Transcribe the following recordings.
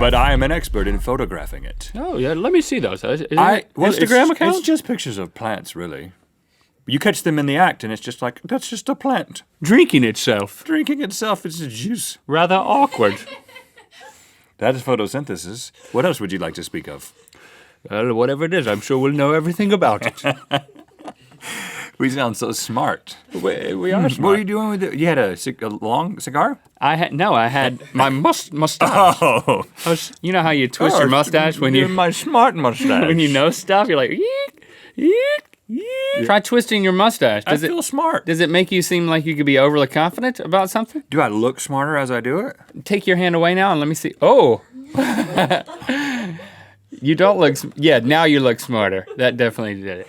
but I am an expert in photographing it. Oh yeah, let me see those. Is it Instagram account? It's just pictures of plants, really. You catch them in the act, and it's just like, that's just a plant. Drinking itself. Drinking itself is a juice. Rather awkward. That is photosynthesis. What else would you like to speak of? Well, whatever it is, I'm sure we'll know everything about it. We sound so smart. We are smart. What were you doing with it? You had a long cigar? I had my mustache. Oh. You know how you twist your mustache when you... My smart mustache. When you know stuff, you're like, eek, eek. Yeah. Try twisting your mustache. I feel smart. Does it make you seem like you could be overly confident about something? Do I look smarter as I do it? Take your hand away now and let me see. Oh. You don't look, yeah, now you look smarter. That definitely did it.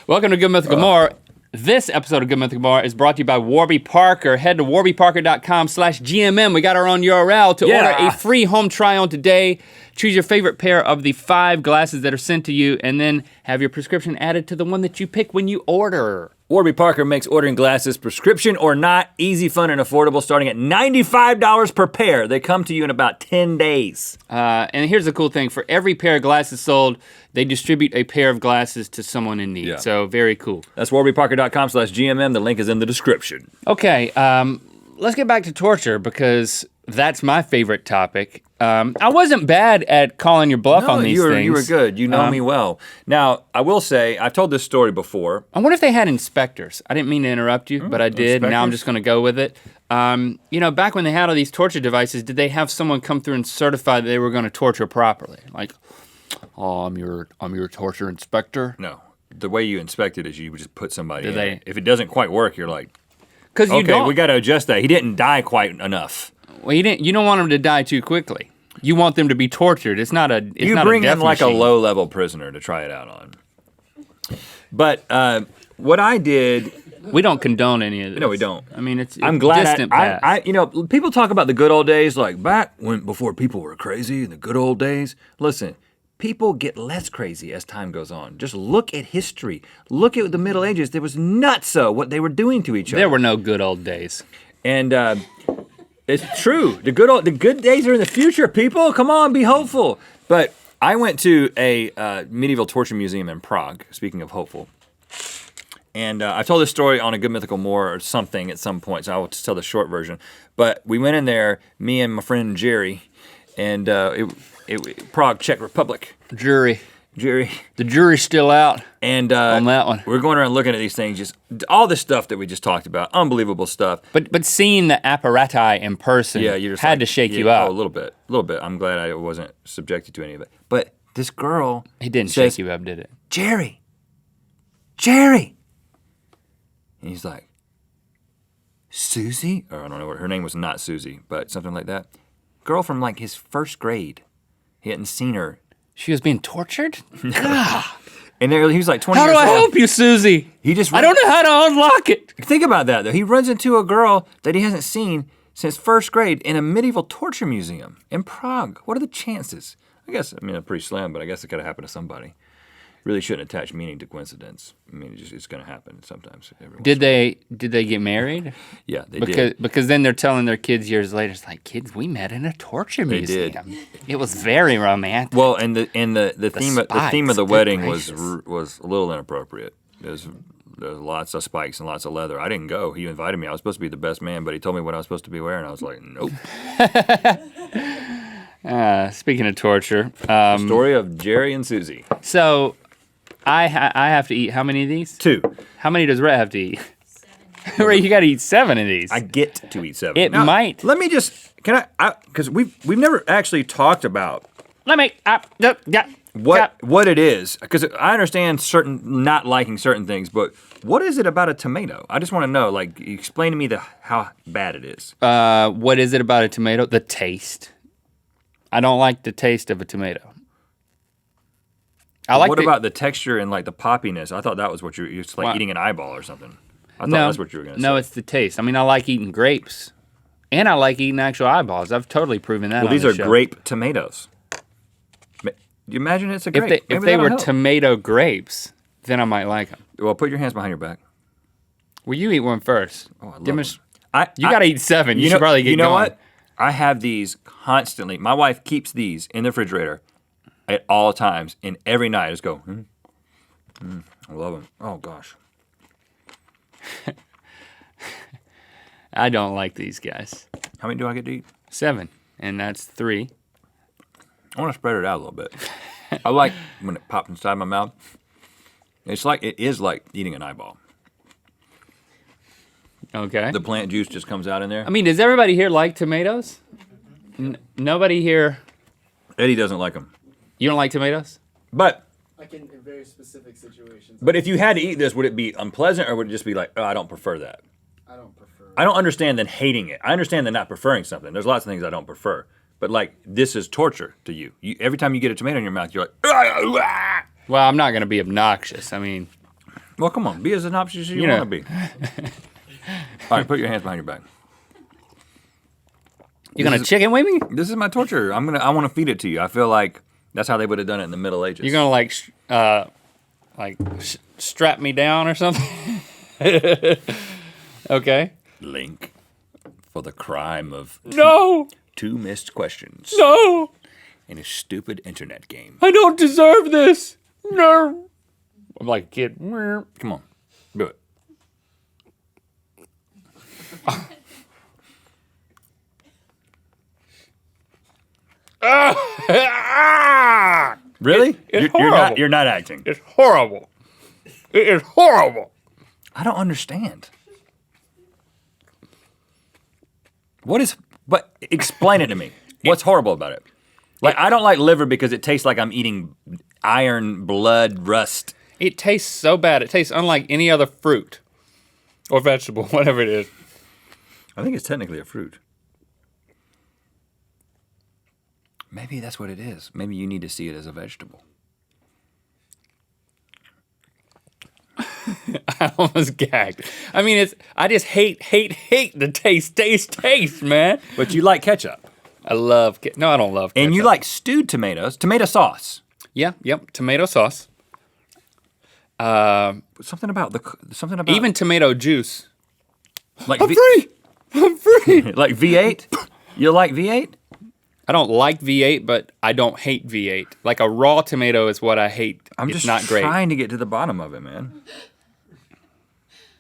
Welcome to Good Mythical More. This episode of Good Mythical More is brought to you by Warby Parker. Head to warbyparker.com/GMM. We got our own URL to order a free home try-on today. Choose your favorite pair of the 5 glasses that are sent to you, and then have your prescription added to the one that you pick when you order. Warby Parker makes ordering glasses, prescription or not, easy, fun, and affordable, starting at $95 per pair. They come to you in about 10 days. And here's the cool thing. For every pair of glasses sold, they distribute a pair of glasses to someone in need. Yeah. So very cool. That's warbyparker.com/GMM. The link is in the description. Okay, let's get back to torture because that's my favorite topic. I wasn't bad at calling your bluff on these things. You were good. You know me well. Now, I will say, I've told this story before. I wonder if they had inspectors. I didn't mean to interrupt you, but I did. Now I'm just going to go with it. You know, back when they had all these torture devices, did they have someone come through and certify that they were going to torture properly? Like, oh, I'm your torture inspector? No. The way you inspect it is you just put somebody in. They? If it doesn't quite work, you're like, okay, we got to adjust that. He didn't die quite enough. Well, you don't want him to die too quickly. You want them to be tortured. It's not a death machine. You bring in like a low-level prisoner to try it out on. But what I did... We don't condone any of this. No, we don't. I mean, it's I'm glad distant past. you know, people talk about the good old days, like before people were crazy in the good old days. Listen, people get less crazy as time goes on. Just look at history. Look at the Middle Ages. There was nutso what they were doing to each other. There were no good old days. And... it's true. The good days are in the future, people. Come on, be hopeful. But I went to a medieval torture museum in Prague, speaking of hopeful. And I've told this story on a Good Mythical More or something at some point, so I will just tell the short version. But we went in there, me and my friend Jerry, and Prague, Czech Republic. Jury. The jury's still out and on that one. We're going around looking at these things, just all this stuff that we just talked about, unbelievable stuff. But seeing the apparati in person had to shake you up. Oh, a little bit. I'm glad I wasn't subjected to any of it. But this girl It didn't shake you up, did it? Jerry. And he's like, Susie? Or I don't know what her name was, not Susie, but something like that. Girl from like his first grade. He hadn't seen her. She was being tortured? And he was like 20 How years old. How do I help you, Susie? I don't know how to unlock it. Think about that, though. He runs into a girl that he hasn't seen since first grade in a medieval torture museum in Prague. What are the chances? They're pretty slim, but I guess it could have happened to somebody. Really shouldn't attach meaning to coincidence. I mean, it's going to happen sometimes. Did they get married? Yeah, they did. Because then they're telling their kids years later, it's like, kids, we met in a torture museum. They did. It was very romantic. Well, and the theme of the wedding was a little inappropriate. There's lots of spikes and lots of leather. I didn't go. He invited me. I was supposed to be the best man, but he told me what I was supposed to be wearing. I was like, nope. Speaking of torture, the story of Jerry and Susie. So. I have to eat how many of these? 2. How many does Rhett have to eat? 7. Ray, you got to eat 7 of these. I get to eat 7. Now, might. Let me just, because we've never actually talked about what it is. Because I understand not liking certain things, but what is it about a tomato? I just want to know, like, explain to me how bad it is. What is it about a tomato? The taste. I don't like the taste of a tomato. What about the texture and like the poppiness? I thought that was what it's like eating an eyeball or something. I thought that's what you were going to say. No, it's the taste. I mean, I like eating grapes, and I like eating actual eyeballs. I've totally proven that. Well, these are grape tomatoes. Do you imagine it's a grape? If they were tomato grapes, then I might like them. Well, put your hands behind your back. Well, you eat one first. Oh, I love them. You got to eat 7. You should probably get going. You know what? I have these constantly. My wife keeps these in the refrigerator at all times, and every night I just go, I love them. Oh, gosh. I don't like these guys. How many do I get to eat? 7, and that's 3. I want to spread it out a little bit. I like when it pops inside my mouth. It is like eating an eyeball. Okay. The plant juice just comes out in there. I mean, does everybody here like tomatoes? Nobody here. Eddie doesn't like them. You don't like tomatoes? But I can, in very specific situations. But if you had to eat this, would it be unpleasant or would it just be like, oh, I don't prefer that? I don't prefer. I don't understand then hating it. I understand then not preferring something. There's lots of things I don't prefer. But like, this is torture to you. Every time you get a tomato in your mouth, you're like, ah! Well, I'm not going to be obnoxious. I mean. Well, come on. Be as obnoxious as you want to be. All right, put your hands behind your back. You're going to chicken wing me? This is my torture. I want to feed it to you. I feel like that's how they would have done it in the Middle Ages. You're going to strap me down or something? Okay. Link for the crime of No! 2 missed questions No! in a stupid internet game. I don't deserve this. No. I'm like a kid. Come on, do it. Really? It's You're horrible. you're not acting. It's horrible. It is horrible. I don't understand. But explain it to me. What's horrible about it? Like, I don't like liver because it tastes like I'm eating iron, blood, rust. It tastes so bad. It tastes unlike any other fruit or vegetable, whatever it is. I think it's technically a fruit. Maybe that's what it is. Maybe you need to see it as a vegetable. I almost gagged. I mean, I just hate the taste, man. But you like ketchup. I love, no, I don't love ketchup. And you like stewed tomatoes, tomato sauce. Yeah, yep, tomato sauce. Something about Even tomato juice. like I'm free. like V8. You like V8? I don't like V8, but I don't hate V8. Like a raw tomato is what I hate. I'm it's just not great. trying to get to the bottom of it, man.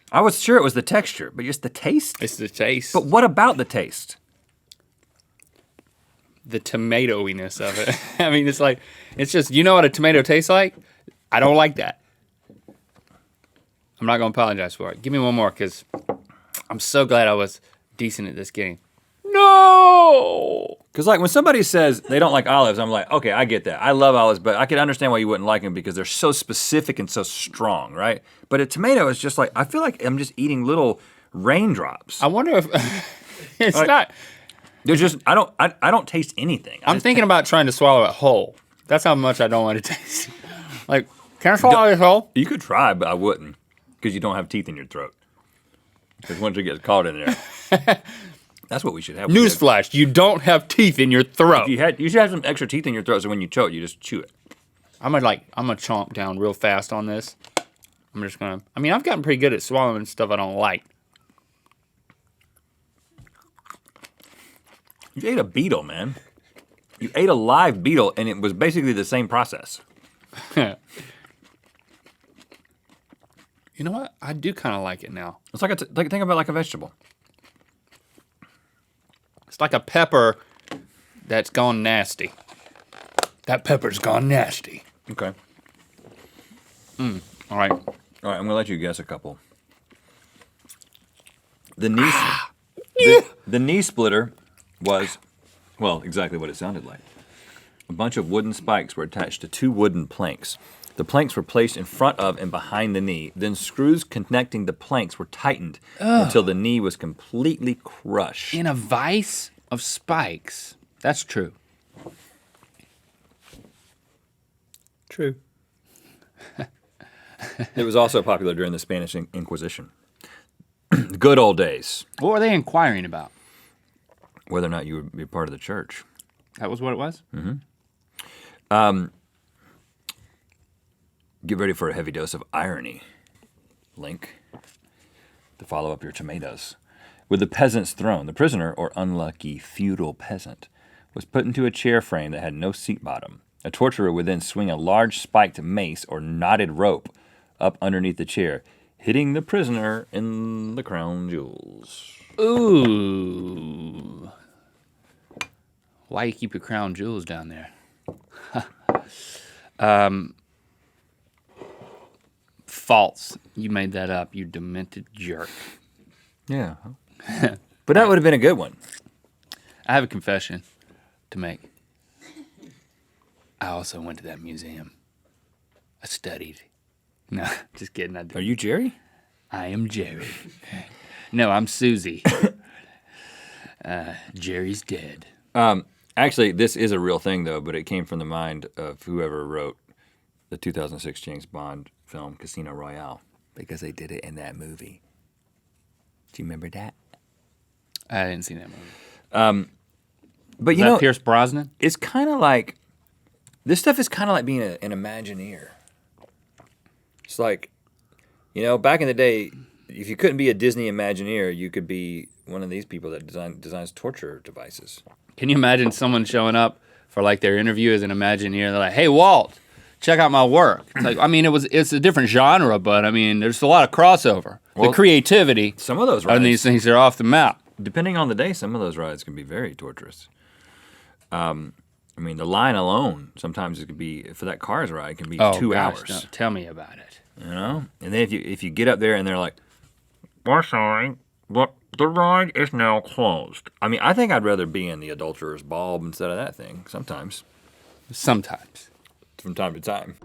I was sure it was the texture, but just the taste? It's the taste. But what about the taste? The tomatoiness of it. I mean, it's just, you know what a tomato tastes like? I don't like that. I'm not going to apologize for it. Give me one more, because I'm so glad I was decent at this game. No! Because like when somebody says they don't like olives, I'm like, okay, I get that. I love olives, but I can understand why you wouldn't like them because they're so specific and so strong, right? But a tomato is just like, I feel like I'm just eating little raindrops. I wonder if it's Like, not. There's just, I don't taste anything. I'm thinking about trying to swallow it whole. That's how much I don't want to taste. Like, can I swallow this whole? You could try, but I wouldn't because you don't have teeth in your throat. Because once it gets caught in there, that's what we should have. Newsflash, you don't have teeth in your throat. You should have some extra teeth in your throat so when you choke, you just chew it. I'm gonna chomp down real fast on this. I've gotten pretty good at swallowing stuff I don't like. You ate a beetle, man. You ate a live beetle, and it was basically the same process. You know what? I do kind of like it now. It's like think about it like a vegetable. It's like a pepper that's gone nasty. That pepper's gone nasty. Okay. All right. All right, I'm gonna let you guess a couple. The knee, the knee splitter was, well, exactly what it sounded like. A bunch of wooden spikes were attached to 2 wooden planks. The planks were placed in front of and behind the knee. Then screws connecting the planks were tightened until the knee was completely crushed. In a vise of spikes. That's true. True. It was also popular during the Spanish Inquisition. Good old days. What were they inquiring about? Whether or not you would be part of the church. That was what it was? Get ready for a heavy dose of irony, Link, to follow up your tomatoes. with the peasant's throne. The prisoner, or unlucky feudal peasant, was put into a chair frame that had no seat bottom. A torturer would then swing a large spiked mace or knotted rope up underneath the chair, hitting the prisoner in the crown jewels. Ooh. Why you keep your crown jewels down there? False. You made that up, you demented jerk. Yeah. But that would have been a good one. I have a confession to make. I also went to that museum. I studied. No, just kidding. I did. Are you Jerry? I am Jerry. No, I'm Susie. Jerry's dead. Actually, this is a real thing, though, but it came from the mind of whoever wrote the 2006 James Bond film Casino Royale, because they did it in that movie. Do you remember that? I didn't see that movie. But Is you that know, Pierce Brosnan? it's kind of like, this stuff is kind of like being an Imagineer. It's like, you know, back in the day, if you couldn't be a Disney Imagineer, you could be one of these people that designs torture devices. Can you imagine someone showing up for like their interview as an Imagineer? They're like, "Hey, Walt, check out my work." It's like, I mean, it's a different genre, but I mean, there's a lot of crossover. Well, the creativity Some of those on rides, these things are off the map. depending on the day, some of those rides can be very torturous. I mean, the line alone, sometimes it could be, for that Cars ride, can be 2 hours. No, tell me about it. You know? And then if you get up there and they're like, "We're sorry, but the ride is now closed." I mean, I think I'd rather be in the adulterer's bulb instead of that thing, sometimes, Sometimes. from time to time.